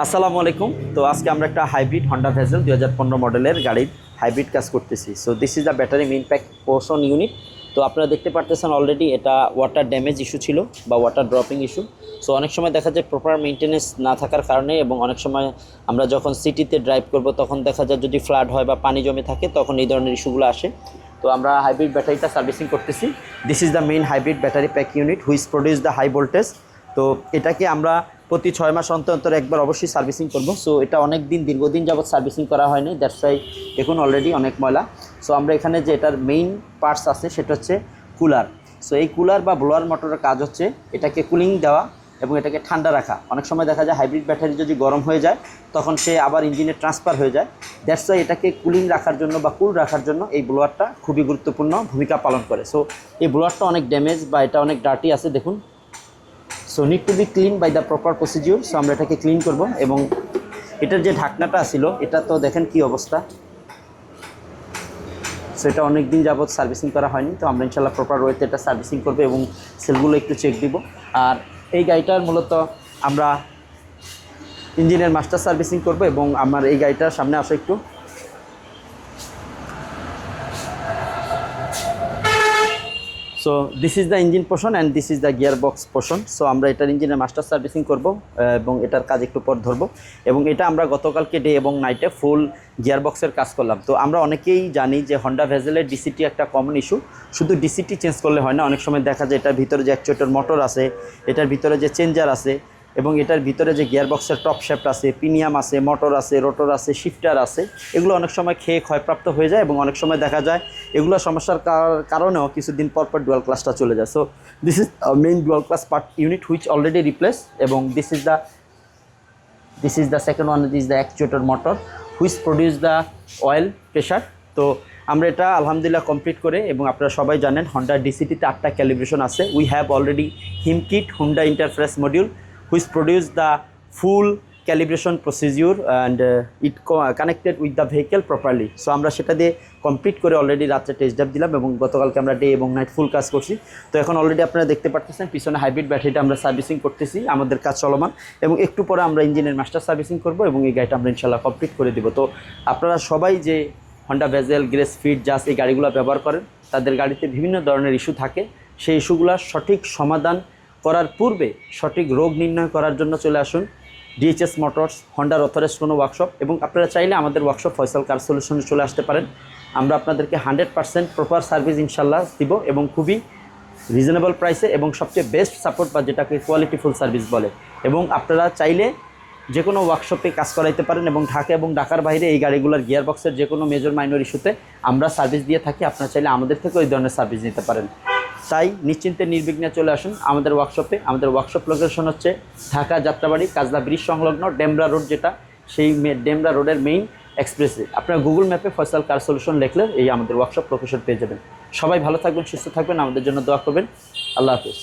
আসসালামু আলাইকুম। তো আজকে আমরা একটা হাইব্রিড হন্ডা ভেজেল 2015 মডেলের গাড়ির হাইব্রিড কাজ করতেছি। So this is the battery main pack portion unit. তো আপনারা দেখতে পারতেছেন অলরেডি এটা ওয়াটার ড্যামেজ ইস্যু ছিল বা ওয়াটার ড্রপিং ইস্যু। সো অনেক সময় দেখা যায় প্রপার মেনটেনেন্স না থাকার কারণে, এবং অনেক সময় আমরা যখন সিটিতে ড্রাইভ করব তখন দেখা যায় যদি ফ্লাড হয় বা পানি জমে থাকে তখন এই ধরনের ইস্যুগুলো আসে। তো আমরা হাইব্রিড ব্যাটারিটা সার্ভিসিং করতেছি। This is the main hybrid battery pack unit which produce the high voltage. তো এটাকে আমরা প্রতি 6 মাস অন্তর অন্তর একবার অবশ্যই সার্ভিসিং করব। সো এটা অনেক দিন দীর্ঘদিন যাবত সার্ভিসিং করা হয়নি, দ্যাটস ওয়াই দেখুন অলরেডি অনেক ময়লা। সো আমরা এখানে যে এটার মেইন পার্টস আছে সেটা হচ্ছে কুলার। সো এই কুলার বা ব্লোয়ার মোটরের কাজ হচ্ছে এটাকে কুলিং দেওয়া এবং এটাকে ঠান্ডা রাখা। অনেক সময় দেখা যায় হাইব্রিড ব্যাটারি যদি গরম হয়ে যায় তখন সে আবার ইঞ্জিনে ট্রান্সফার হয়ে যায়, দ্যাটস ওয়াই এটাকে কুলিং রাখার জন্য বা কুল রাখার জন্য এই ব্লোয়ারটা খুবই গুরুত্বপূর্ণ ভূমিকা পালন করে। সো এই ব্লোয়ারটা অনেক ড্যামেজ বা এটা অনেক ডার্টি আছে দেখুন। So need to be clean by the proper procedure. So আমরা এটাকে ক্লিন করব। এবং এটার যে ঢাকনাটা ছিল এটা তো দেখেন কি অবস্থা। সো এটা অনেক দিন যাবত সার্ভিসিং করা হয়নি, তো আমরা ইনশাল্লাহ প্রপার ওয়েতে এটা সার্ভিসিং করবো এবং সেলগুলো একটু চেক দিব। আর এই গাড়িটার মূলত আমরা ইঞ্জিনের মাস্টার সার্ভিসিং করব। এবং আমার এই গাড়িটার সামনে আসো একটু। So this is the engine portion and this is the gear box portion. So আমরা এটার ইঞ্জিনের মাস্টার সার্ভিসিং করব এবং এটার কাজ একটু পর ধরবো। এবং এটা আমরা গতকালকে ডে এবং নাইটে ফুল গিয়ার বক্সের কাজ করলাম। তো আমরা অনেকেই জানি যে হন্ডা ভেজেলের ডিসিটি একটা কমন ইস্যু। শুধু ডিসিটি চেঞ্জ করলে হয় না, অনেক সময় দেখা যায় এটার ভিতরে যে অ্যাকচুয়েটর মোটর আছে, এটার ভিতরে যে চেঞ্জার আছে, এবং এটার ভিতরে যে গিয়ার বক্সের টপ শ্যাফট আছে, পিনিয়াম আছে, মোটর আছে, রোটর আছে, শিফটার আছে, এগুলো অনেক সময় খেয়ে ক্ষয়প্রাপ্ত হয়ে যায়। এবং অনেক সময় দেখা যায় এগুলো সমস্যার কারণেও কিছুদিন পর পর ডুয়াল ক্লাসটা চলে যায়। So this is main dual class part unit which already replace. এবং this is the second one, this is the actuator motor which produce the oil pressure. তো আমরা এটা আলহামদুলিল্লাহ কমপ্লিট করে, এবং আপনারা সবাই জানেন হন্ডা ডিসিটিতে 8টা ক্যালিব্রেশন আছে। We have already him kit Honda interface module which produce the full calibration procedure and it connected with the vehicle properly. So আমরা সেটা দিয়ে কমপ্লিট করে অলরেডি রাত্রে টেস্ট ড্রাইভ দিলাম এবং গতকালকে আমরা ডে এবং নাইট ফুল কাজ করছি। তো এখন অলরেডি আপনারা দেখতে পাচ্ছেন পিছনে হাইব্রিড ব্যাটারিটা আমরা সার্ভিসিং করতেছি, আমাদের কাজ চলমান। এবং একটু পরে আমরা ইঞ্জিনের মাস্টার সার্ভিসিং করব এবং এই গাড়িটা আমরা ইনশাল্লাহ কমপ্লিট করে দেবো। তো আপনারা সবাই যে হন্ডা ভেজেল, গ্রেস, ফিট, জাস এই গাড়িগুলো ব্যবহার করেন, তাদের গাড়িতে বিভিন্ন ধরনের ইস্যু থাকে। সেই ইস্যুগুলোর সঠিক সমাধান করার পূর্বে সঠিক রোগ নির্ণয় করার জন্য চলে আসুন ডিএইচএস মোটরস, হন্ডার অথরাইজড কোনো ওয়ার্কশপ। এবং আপনারা চাইলে আমাদের ওয়ার্কশপ ফয়সাল কার সলিউশনে চলে আসতে পারেন। আমরা আপনাদেরকে 100% প্রপার সার্ভিস ইনশাল্লাহ দিব এবং খুবই রিজনেবল প্রাইসে এবং সবচেয়ে বেস্ট সাপোর্ট বা যেটাকে কোয়ালিটিফুল সার্ভিস বলে। এবং আপনারা চাইলে যে কোনো ওয়ার্কশপে কাজ করাইতে পারেন। এবং ঢাকা এবং ঢাকার বাইরে এই গাড়িগুলোর গিয়ার বক্সের যে কোনো মেজর মাইনর ইস্যুতে আমরা সার্ভিস দিয়ে থাকি। আপনারা চাইলে আমাদের থেকে ওই ধরনের সার্ভিস নিতে পারেন। তাই নিশ্চিন্তে নির্বিঘ্নে চলে আসুন আমাদের ওয়ার্কশপে। আমাদের ওয়ার্কশপ লোকেশন হচ্ছে ঢাকা যাত্রাবাড়ি কাজলা ব্রিজ সংলগ্ন ডেমরা রোড, যেটা সেই ডেমরা রোডের মেইন এক্সপ্রেসে। আপনারা গুগল ম্যাপে ফয়সাল কার সলিউশন লিখলে এই আমাদের ওয়ার্কশপ লোকেশন পেয়ে যাবেন। সবাই ভালো থাকবেন, সুস্থ থাকবেন, আমাদের জন্য দোয়া করবেন। আল্লাহ হাফিজ।